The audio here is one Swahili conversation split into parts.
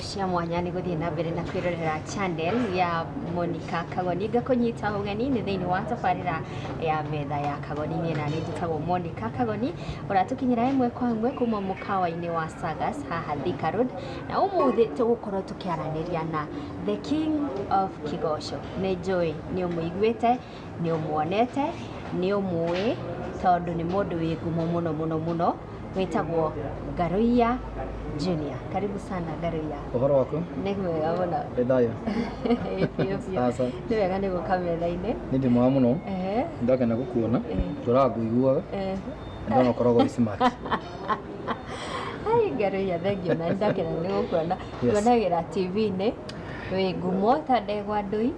cia mwanya nĩ gũthiĩ na mbere na kwĩrorera channel ya Monica Kagoni ngakũnyita ũgeni nĩ thĩinĩ wa tabarĩra ya metha ya Kagoni niĩ na nĩ njĩtagwo Monica Kagoni ũratũkinyĩra ĩmwe kwa ĩmwe kuma mũkawa-inĩ wa Sagas haha Thika Road na ũmũthĩ tũgũkorwo tũkĩaranĩria na the king of Kĩgoco nĩ njũĩ nĩ ũmũiguĩte nĩ ũmuonete nĩ ũmũĩ tondũ nĩ mũndũ wĩ ngumo mũno wĩtagwo Garuiya Junior. Karibu sana Garuiya. Ũhoro waku? Nĩ mwega mũno. Ndĩ thayũ. Sasa. Nĩ wega nĩ gũka metha-inĩ. Nĩ ndĩ mwega mũno. Ndakena gũkuona. Tũraga ngũiguaga. Ndona ũkoragwo wĩ smart. Ai Garuiya thengio na ndakena nĩ gũkuona. Tuonagĩra TV-inĩ wĩ ngumo ta ndegwa ndũi.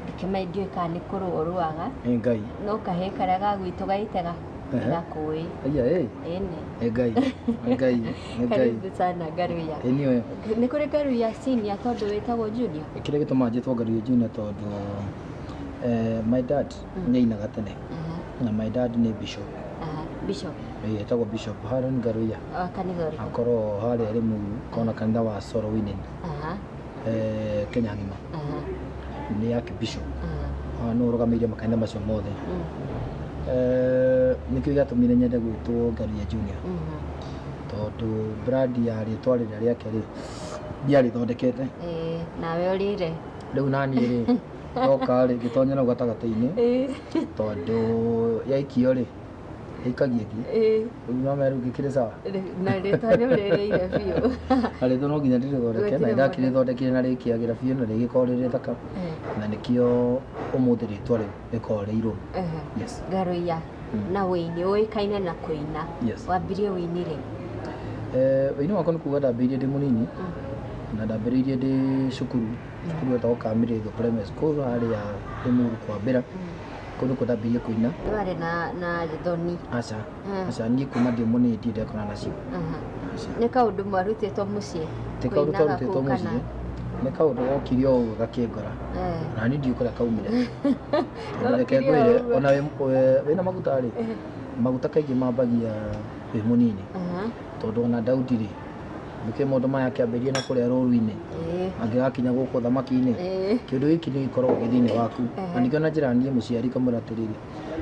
Ndikĩmenya ndiũĩ kana nĩ kũrũa ũrũaga. Ngai. No kahĩĩ karĩa ga gwitũ gaitega. Gakũĩ. Aya Ngai. Karibu sana Garuiya. Niĩ Nĩ kũrĩ Garuiya senior tondũ wĩtagwo junior. Kĩrĩa gĩtũmaga njĩtwo Garuiya Junior tondũ my dad nĩ ainaga tene na my dad nĩ bishop. Bishop. Etagwo Bishop Haron Garuiya. Kanitha ũrĩkũ? Akorwo harĩa Limuru kona kanitha wa Sorowinen. Kenya ng'ima. Nĩ yake bishop. No ũrũgamĩrĩire makanitha macio mothe. Nĩkĩo gĩatũmire nyende gwĩtwo Garuiya Junior tondũ brand ya rĩtwa rĩrĩa rĩake rĩ ndiarĩthondekete. Nawe ũrĩre Rĩu naniĩ rĩ ndoka rĩ ngĩtonya nau gatagatĩ-inĩ tondũ yaikio rĩ ĩikagia ĩthiĩ. Rĩu no merũ ngĩkĩrĩ sawa na rĩtwa rĩu rĩrĩire biũ. Na rĩtwa no nginya ndĩrĩthondeke na ndakĩrĩthondekire na rĩkĩagĩra biũ na rĩgĩkorwo rĩrĩ thaka na nĩkĩo ũmũthĩ rĩtwa rĩu rĩkorwo rĩ irũmu. Garuiya na wĩini ũĩkaine na kũina wambirie wĩini rĩ? Wĩini wakwa nĩ kuuga ndambĩrĩirie ndĩ mũnini na ndambĩrĩirie ndĩ cukuru wetagwo Kamirĩthũ Primary School harĩa Limuru Kwambĩra kũu nĩkuo ndambĩrĩirie kũina. Nĩ warĩ na thoni? Aca niĩ kuma ndĩ mũnini ndiendekana nacio. Nĩ kaũndũ mwarutĩtwo mũciĩ? Ti kaũndũ twarutĩtwo mũciĩ, nĩ kaũndũ gokire o ũguo gakĩngora na niĩ ndiũĩ kũrĩa kaumire. Reke ngwĩre ona wĩna maguta rĩ maguta kaingĩ mambagia wĩ mũnini tondũ ona Daudi rĩ nĩkĩo maũndũ maya akĩambĩrĩria na kũrĩa rũru-inĩ angĩgakinya gũkũ thamaki-inĩ kĩũndũ gĩkĩ nĩ gĩkoragwo gĩ thĩinĩ waku na nĩkĩo na njĩra niĩ mũciari kamũĩra atĩrĩrĩ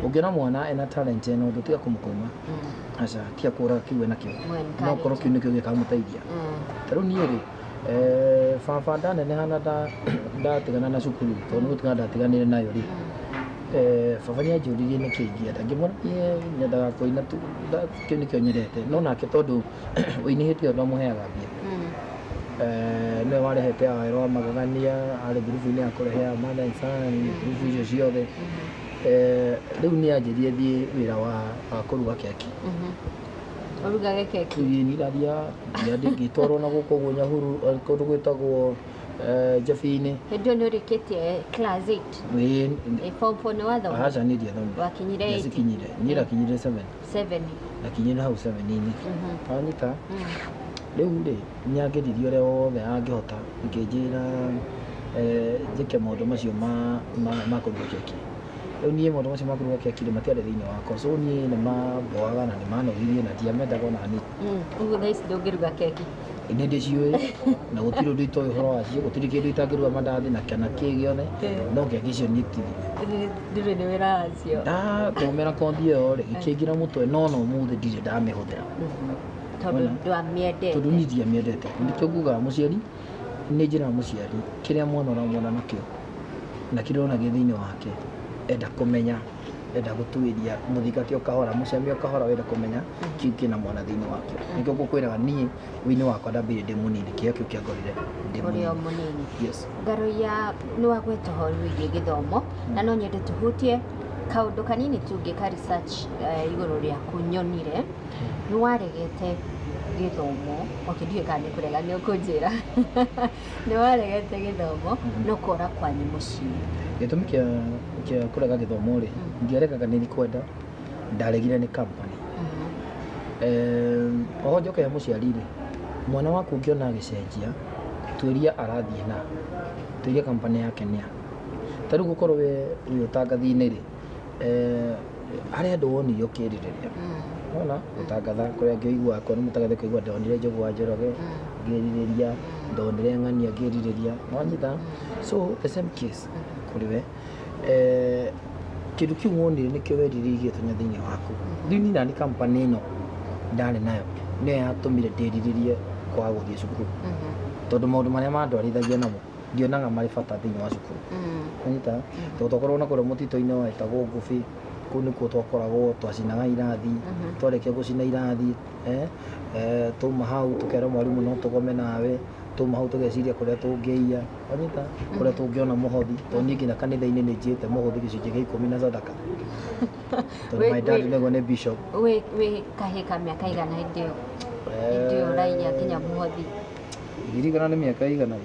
ũngĩona mwana ena talent ĩno ndũtiga kũmũkũma aca tiga kũraga kĩu enakĩo no ũkorwo kĩu nĩkĩo gĩkamũteithia. Ta rĩu niĩ rĩ baba ndaneneha na ndatigana na cukuru tondũ gũtigana ndatiganire nayo rĩ baba nĩanjũririe nĩkĩĩ ingĩenda ngĩmwĩra niĩ nyendaga kũina tu kĩu nĩkĩo nyendete no nake tondũ ũini hĩndĩ ĩyo ndamũheaga mbia nĩwe warehete Awero wa magegania arĩ ngurubu-inĩ ya kũrehe Mother and Son ngurubu icio ciothe. Rĩu nĩanjĩrire thiĩ wĩra wa kũruga keki. Ũrugage keki? Niĩ ndathiaga ngĩtwarwo na gũkũ ũguo Nyahuru kũndũ gwĩtagwo Njabi-inĩ. Hĩndĩ ĩyo nĩ ũrĩkĩtie class 8? Form 4 nĩ wathoma? Aca niĩ ndiathomire. Wakinyire 8? Niĩ ndakinyire 7. Ndakinyire hau 7-inĩ. Wanyita rĩu rĩ nĩangeririe ũrĩa wothe angĩhota ngĩnjĩra njĩke maũndũ macio ma kũruga keki. Rĩu niĩ maũndũ macio ma kũruga keki matiarĩ thĩinĩ wakwa so niĩ nĩmamboaga na nĩmanoririe na ndiamendaga ona hanini. Ũguo thaa ici ndũngĩruga keki? Nĩ ndĩciũĩ na gũtirĩ ũndũ itoĩ ũhoro wacio gũtirĩ kĩndũ itangĩruga mandathi na kana kĩ gĩothe no keki icio niĩ ndũrĩ nĩ wĩra wacio. Ndakomera kothi ĩyo rĩ ĩkĩingĩra mũtwe no ũmũthĩ ndirĩ ndamĩhũthĩra tondũ ndwamĩendete. Tondũ niĩ ndiamĩendete nĩkĩo ngugaga mũciari nĩ njĩra mũciari kĩrĩa mwana ũramwona nakĩo na kĩrĩa ũrona gĩ thĩinĩ wake enda kũmenya enda gũtuĩria mũthikati o kahora mũcemi o kahora wenda kũmenya kĩu kĩna mwana thĩinĩ wakĩo. Nĩkĩo ngũkwĩraga niĩ wĩini wakwa ndambĩrĩirie ndĩ mũnini kĩo kĩu kĩangorire ndĩ mũnini. Garuiya nĩ wagweta ũhoro wĩgiĩ gĩthomo na no nyende tũhutie kaũndũ kanini tũngĩka research igũrũ rĩaku nyonire nĩ waregete gĩthomo ndiũĩ kana nĩ kũrega nĩ ũkũnjĩra nĩ waregete gĩthomo no kora kwanyu mũciĩ. Gĩtũmi kĩa kũrega gĩthomo rĩ ndiaregaga nĩ kwenda ndaregire nĩ company. Oho njoke mũciari rĩ mwana waku ũngĩona agĩcenjia tuĩria arathiĩ na tuĩria company yake nĩa. Ta rĩu gũkorwo wĩ ũtangathi-inĩ rĩ harĩa andũ wonire ũkĩĩrĩrĩria ona gũtangatha kũrĩa ngĩigua akwa nĩ mũtangathe kũigua ndonire Njogu wa Njoroge ngĩĩrirĩria ndonire Ng'ania ngĩĩrirĩria wanyita so the same case kũrĩ we kĩndũ kĩu wonire nĩkĩo werirĩirie tonya thĩinĩ waku rĩu niĩ nani company ĩno ndarĩ nayo nĩyo yatũmire ndĩrirĩrie kwaga gũthiĩ cukuru tondũ maũndũ marĩa mandwarithagia namo ndionaga marĩ bata thĩinĩ wa cukuru wanyita tondũ twakorwo na kũrĩa mũtitũ-inĩ wetagwo Ngũbĩ kũu nĩkuo twakoragwo twacinaga irathi twarĩkia gũcina irathi twauma hau tũkerwo mwarimũ no tũgome nawe twauma hau tũgeciria kũrĩa tũngĩiya wanyita kũrĩa tũngĩona mũhothi tondũ niĩ nginya kanitha-inĩ nĩ njĩte mũhothi gĩcunjĩ gĩa 10 na Sadaka tondũ my dad nĩguo nĩ bishop wĩ kahĩ ka mĩaka igana hĩndĩ ĩyo ũraiya nginya mũhothi ndirikana nĩ mĩaka igana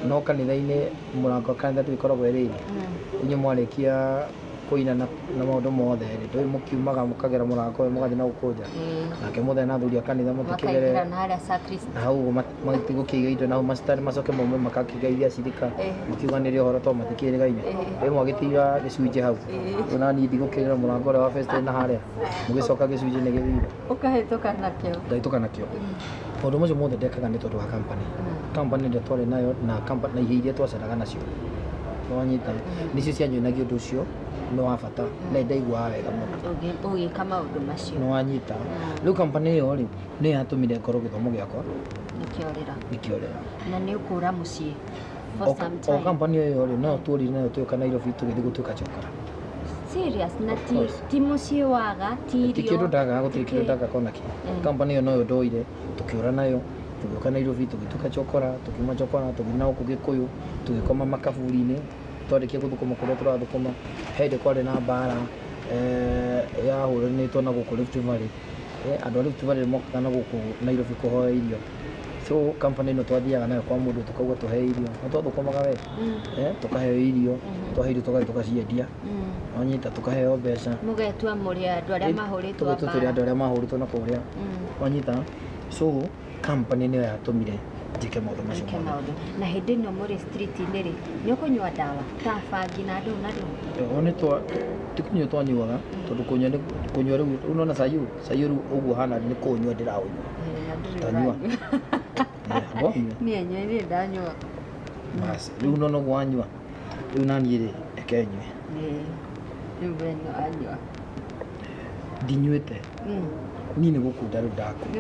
no kanitha-inĩ mũrango wa kanitha ndũgĩkoragwo ĩrĩire inyuĩ mwarĩkia kũina na maũndũ mothe ndũĩ mũkiumaga mũkagera mũrango ũyũ mũgathiĩ na gũkũ nja nake mũthenya na athuri a kanitha mũtikĩgere na hau matigũkĩiga indo na hau macitari macoke maume makakĩgeithia cirika mũkiuga nĩrĩ ũhoro tondũ matikĩrĩgaine rĩu mwagĩtira gĩcunjĩ hau ona niĩ ndigũkĩrĩra mũrango ũrĩa wa first na harĩa mũgĩcoka gĩcunjĩ nĩ gĩthire ngahĩtũka nakĩo maũndũ macio mothe ndekaga nĩ tondũ wa company ĩrĩa twarĩ nayo na ihĩe iria twaceraga nacio wanyita nĩcio cianyonagia ũndũ ũcio nĩ wa bata na ndaiguaga wega mũno ũgĩka maũndũ macio nĩ wanyita rĩu company ĩyo rĩ nĩ yatũmire ngorwo gĩthomo gĩakwa gĩkĩorera na nĩ ũkũra mũciĩ o company ĩyo rĩ no tuorire nayo twĩka Nairobi tũgĩthiĩ gũtuĩka chokora serious na ti mũciĩ waga ti irio ti kĩndũ ndagaga gũtirĩ kĩndũ ndagaga kona kĩ company ĩyo noyo ndoire tũkĩũra nayo tũgĩũka Nairobi tũgĩtuĩka chokora tũkiuma chokora tũgĩthiĩ na gũkũ Gĩkũyũ tũgĩkoma makaburi-inĩ twarĩkia gũthũkũma kũrĩa tũrathũkũma hĩndĩ kwarĩ na mbara yahũranĩtwo na gũkũ Rift Valley andũ a Rift Valley mokaga na gũkũ Nairobi kũhoya irio so company ĩno twathiaga nayo kwa mũndũ tũkauga tũhe irio na twathũkũmaga wega tũkaheo irio twahe irio tũgathiĩ tũgaciendia wanyita tũkaheo mbeca mũgetua mũrĩ andũ arĩa mahũrĩtwo mbara tũrĩ andũ arĩa mahũrĩtwo na kũrĩa wanyita so company nĩyo yatũmire njĩke maũndũ macio na hĩndĩ ĩno mũrĩ street-inĩ rĩ nĩ ũkũnyua ndawa ta bangi na ndũ na ndũ ti kũnyua twanyuaga tondũ kũnyua rĩu ũnona cai rĩu ũguo hana nĩ kũnyua ndĩraũnyua ndanyua niĩ ndanyua basi rĩu nona ũguo wanyua rĩu naniĩ rĩ reke nyue rĩu wena anyua ndinyuĩte niĩ nĩ gũkunda rĩu ndakunda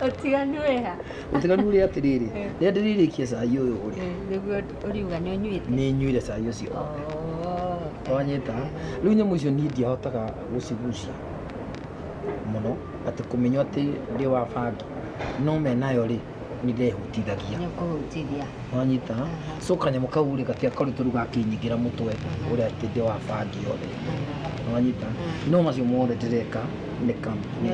ũtiganu wĩha ũtiganu ũrĩa atĩrĩrĩ rĩrĩa ndĩrĩrĩkia cai ũyũ ũrĩ nĩguo ũriuga nĩ ũnyuĩte nĩ nyuire cai ũcio wanyita rĩu nyamũ icio niĩ ndiahotaga gũcigucia mũno atĩ kũmenya atĩ ndĩ wa bangi no menayo rĩ nĩ ndehutithagia wanyita so kanyamũ kau rĩ gatiakoretwo rĩu gakĩnyingĩra mũtwe ũrĩa atĩ ndĩ wa bangi yothe wanyita no macio mothe ndĩreka nĩ company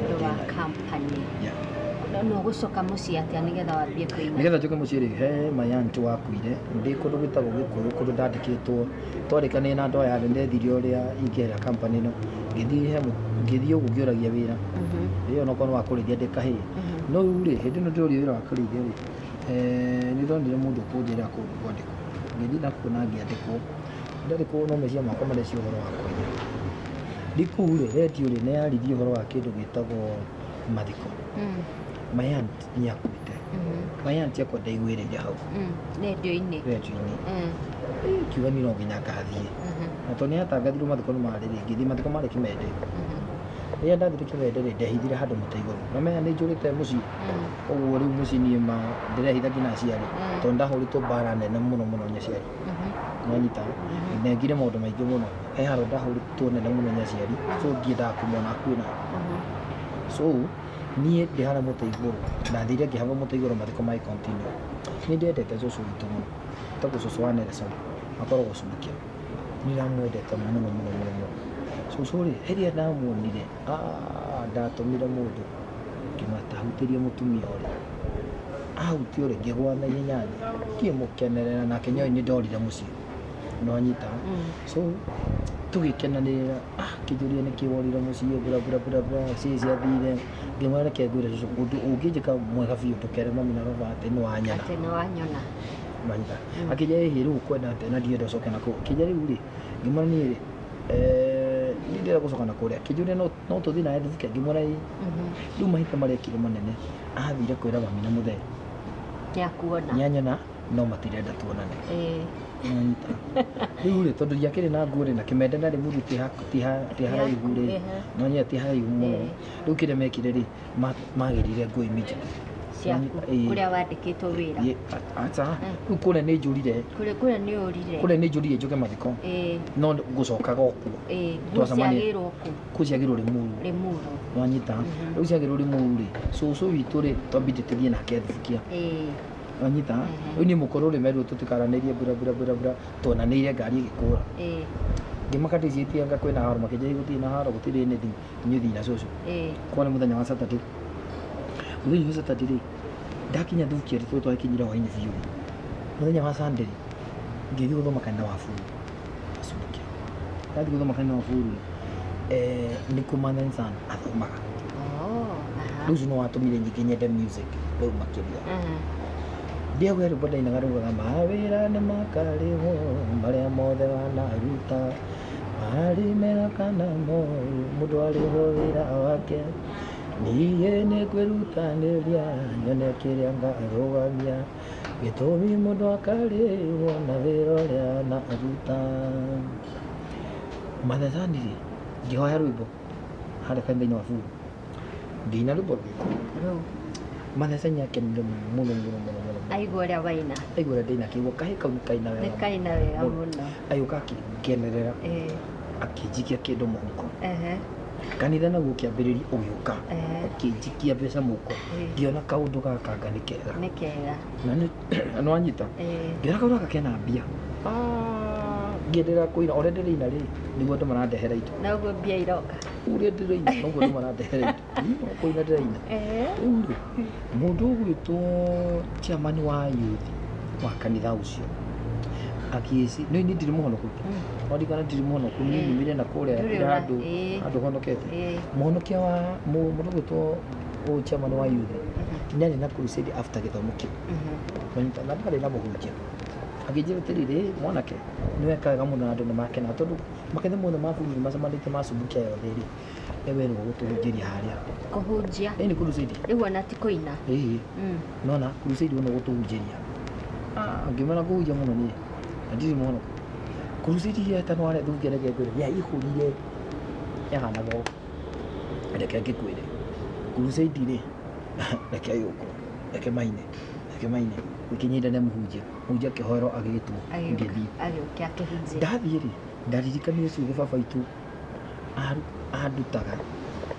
no gũcoka mũciĩ atĩa nĩgetha wambie kũina nĩgetha njoke mũciĩ rĩ he my aunt wakuire ndĩ kũndũ gwĩtagwo Gĩkũyũ kũndũ ndandĩkĩtwo twarĩkanĩire na andũ aya ndethirie ũrĩa ingĩhera company ĩno ngĩthiĩ ũguo ngĩũragia wĩra ĩyo no korwo wa kũrĩithia ndĩ kahĩĩ no rĩu rĩ hĩndĩ ĩno ndĩũria wĩra wa kũrĩithia rĩ nĩ ndonire mũndũ kũnjĩra kũndũ kwandĩkwo ngĩthiĩ nakuo na ngĩandĩkwo no meciria makwa marecia ũhoro wa kũina ndikuu rĩ redio rĩ nĩ yaririe ũhoro wa kĩndũ gĩtagwo mathiko my aunt nĩ akuĩte my aunt yakwa ndaiguĩrĩire hau redio-inĩ kiuga niĩ no nginya ngathiĩ na tondũ nĩ hatangathirwo mathiko nĩ marĩ rĩ ngĩthiĩ mathiko marĩ Kĩmende rĩrĩa ndathire Kĩmende rĩ ndehithire handũ mũtĩ igũrũ na menya nĩ njũrĩte mũciĩ ũguo rĩu mũciĩ niĩ ndĩrehitha nginya aciari tondũ ndahũrĩtwo mbara nene mũno nyaciari nanyita nengire maũndũ maingĩ mũno he handũ ndahũrĩtwo nene mũno nyaciari so ndiendaga kũmona akuĩ nao so niĩ ndĩ harĩa mũtĩ igũrũ ndathire ngĩhamba mũtĩ igũrũ mathiko ma continue nĩ ndendete cũcũ witũ mũno tagwo cũcũ wa Nelson akoragwo Subukia nĩ ndamwendete mũno cũcũ rĩ rĩrĩa ndamuonire ndatũmire mũndũ ngĩmatahutĩria mũtumia ũrĩa ahuti ũrĩ ngĩgwa na ihenya ngĩmũkenerera nake nyoĩ nĩ ndorire mũciĩ nĩ wanyita so tũgĩkenanĩrĩra kĩnjũria nĩ kĩworire mũciĩ ciathire ngĩmwĩra reke ngwĩre cũcũ ũndũ ũngĩnjĩka mwega biũ ndũkere mami na baba atĩ nĩ wanyona manyita akĩnjĩra hihi rĩu kwenda atĩ na ndienda ũcoke nakũu akĩnjĩra rĩu rĩ ngĩmwĩra niĩ rĩ ndira gucoka na kuria kijure no tuthi na ethi kengi murai riu mahita marekire manene athire kwira Wamina Muthee yakuona nyanyona no matirenda tuonane riu ri tondu yakiri na nguo ri na kimende na ri muru ti haraihu ri no nya ti haraihu muno riu kire mekire ri magirire nguo immediately kuria wandikitwo wira acha riu kuria ni njurire kuria ni njurire njuke mathiko no ngucokaga okuo twacamania kuciagirwo Limuru wanyita riu ciagirwo Limuru ri cucu witu ri twambite tuthie nake thukia wanyita riu ni mukoro ri meru tutikaranirie bura tuonaniire ngari igikura ngimakaticitie anga kwina haro makinjia guthie na haro gutire anything nyuthi na cucu kwani muthenya wa Saturday muthenya wa Saturday ndakinya thukia ri twakinyira hwaini biu muthenya wa Sunday ngithii guthoma kanitha wa Buru asubuhi ndathi guthoma kanitha wa Buru ni kumana sana athomaga riu no watumire nyingi nyende music riu makiria ndiagwere boda inagaruga mawira ni makarihwo maria mothe wanaruta arimera kana mundu ariho wira wake niye ni kwirutaniria nyone kiria ngarugamia gitumi mundu akarihwo na wira uria naruta mathesani ngihoya rwimbo harä kanitha-inä wa Buru ngina rwimbo rwitå mathecania akenire muno aigua ũrĩa waina aigua ũrĩa ndĩna kĩiguo kahĩ kau nĩ kaina wega mũno agĩũka akĩnkenerera akĩnjikia kĩndũ mũhuko kanitha naguo kĩambĩrĩria ũgĩũka akĩnjikia mbeca mũhuko ngĩona kaũndũ gaka anga nĩ kega na nĩ wanyita ngĩona kaũndũ gaka kena mbia ngĩenderera kũina ũrĩa ndĩraina rĩ nĩguo andũ marandehera indo na ũguo mbia iroka ũrĩa ndĩraina noguo andũ marandehera indo kũina ndĩraina rĩu rĩ mũndũ ũgwĩtwo chairman wa youth wa kanitha ũcio akĩci nĩ ndirĩ mũhonoku ondigana ndirĩ mũhonoku nĩ nyumire na kũrĩa andũ honokete mũhonokia wa mũndũ ũgwĩtwo chairman wa youth nĩ arĩ na crusade after gĩthomo kĩu na ndarĩ na mũhunjia akĩnjĩra atĩrĩrĩ mwanake nĩ weka wega mũno na andũ nĩ makena tondũ makanitha mothe ma Buru macemanĩtie macumbukia yothe rĩ ewe nĩguo gũtũhunjĩria harĩa kũhunjia nĩ crusade rĩu ona ti kũina nona crusade no gũtũhunjĩria ngĩmena kũhunjia mũno niĩ na ndirĩ mũhonoku crusade ya tano arĩa thungere ngĩkwĩra ya ihũrire yahanaga reke ngĩkwĩre crusade rĩ reke yũkwo reke maine ikinyindane mũhunjia kĩhoero agĩtwo ngĩthiĩ ndathiĩ rĩ ndaririkania ũcio baba witũ andutaga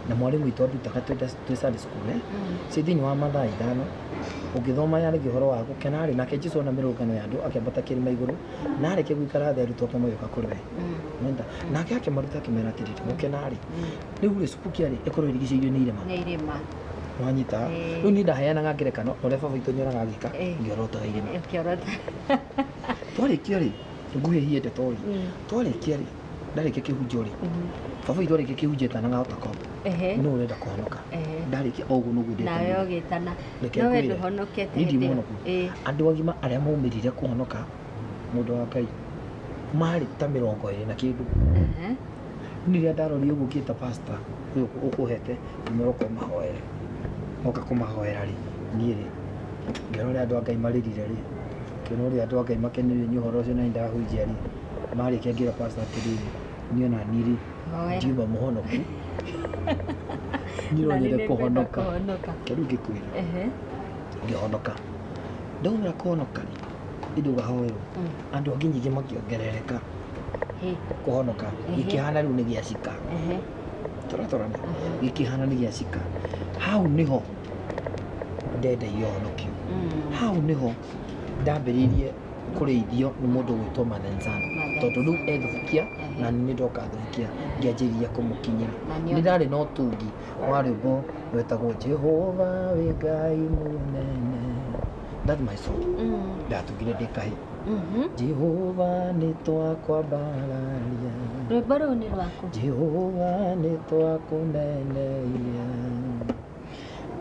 na mwarimũ witũ andutaga twĩ Sunday school ci thĩinĩ wa mathaa 5 ũngĩthoma yarĩ ũhoro wa gũkena rĩ nake Jesũ ona mĩrũngano ya andũ akĩambata kĩrĩma igũrũ na arĩkia gũikara thĩ arutwo ake magĩũka kũrĩ we nake akĩmaruta akĩmera atĩrĩrĩ gũkena rĩ rĩu rĩ cukukia rĩ ĩkorwo ĩrigicĩirio nĩ irĩma wanyita rĩu niĩ ndaheanaga ngerekano ũrĩa baba witũ nyonaga agĩka ngĩorotaga irĩma twarĩkia rĩ ngũhĩhie ndeto rĩ twarĩkia rĩ ndarĩkia kĩhunjio rĩ baba witũ arĩkia kĩhunjio etanagahota kombo no ũrenda kũhonoka ndarĩkia o ũguo nĩguo nawe ũgĩtana nowe ndũhonokete hĩndĩ ĩyo andũ agima arĩa maumĩrire kũhonoka mũndũ wa Ngai marĩ ta 20 na kĩndũ rĩrĩa ndarorire ũguo ngĩta pastor ũyũ ũkũhete ũmeroka ũmahoere oka kũmahoera rĩ niĩ rĩ ngĩona ũrĩa andũ a Ngai marĩrire rĩ ngĩona ũrĩa andũ a Ngai makenire nĩ ũhoro ũcio na ndahunjia rĩ marĩkia ngĩra pastor atĩrĩrĩ niĩ ona niĩ rĩ ngiuma mũhonoku nĩronyende kũhonoka kĩrĩu ngĩkwĩra ngĩhonoka ndaumĩra kũhonoka rĩ indũ gahoerwo andũ angĩ nyingĩ makĩongerereka kũhonoka gĩkĩhana rĩu nĩ gĩacika tũratũrana gĩkĩhana nĩ gĩacika hau nĩho ndendeire ũhonokio hau nĩho ndambĩrĩirie kũrĩithio nĩ mũndũ gwĩtwo Mathensana tondũ rĩu ethukia na nĩ ndoka thukia ngĩanjĩrĩria kũmũkinyĩra nĩ ndarĩ na ũtungi wa rwĩmbo rwĩtagwo Jehova wĩ Ngai mũnene that's my song ndatungire ndĩ kahĩ Jehova nĩ twakwambararia rwĩmbo rũu nĩ rwaku Jehova nĩ twakũneneia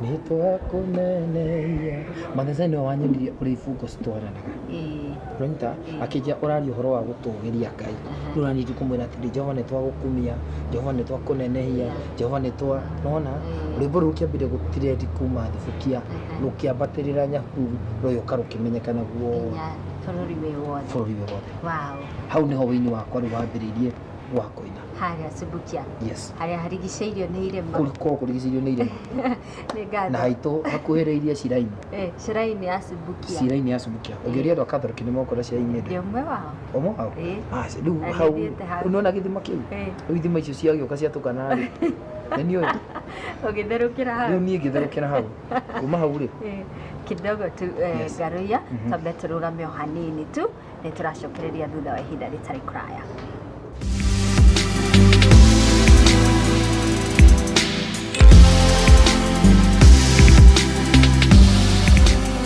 nitwakunenehia mathece nĩwe wanyonirie ũrĩa ibungo citwaranaga ronyita akĩnja ũraria ũhoro wa gũtũũgĩria Ngai rĩu ũranidi kũmwĩra atĩrĩ Jehova nĩtwagũkumia Jehova nĩtwakũnenehia Jehova nĩtwana rwĩmbo rũu kĩambire gũtirendi kuma thibukia rũkĩambatĩrĩra Nyahururu rũgĩũka rũkĩmenyekana guothe bũrũri wothe hau nĩho wĩini wakwa rĩu wambĩrĩirie wa kũina harĩa Subukia yes harĩa harigicĩirio nĩ irĩma kũrigicĩirio nĩ irĩma na haitũ hakuhĩrĩirie Shiraini Shiraini ya Subukia Shiraini ya Subukia ũngĩũria andũ a Catholic nĩmokora Shiraini ndĩ ũmwe wao ũmwe wao rĩu hau nĩwona gĩthima kĩu rĩu ithima icio ciagĩũka ciatũkana rĩ nĩniũĩ ũgĩtherũkĩra hau rĩu niĩ ngĩtherũkĩra hau kuma hau rĩ kidogo tu Garuya twambe tũrũgame o hanini tu nĩtũracokereria thutha wa ihinda rĩtarĩ kũraya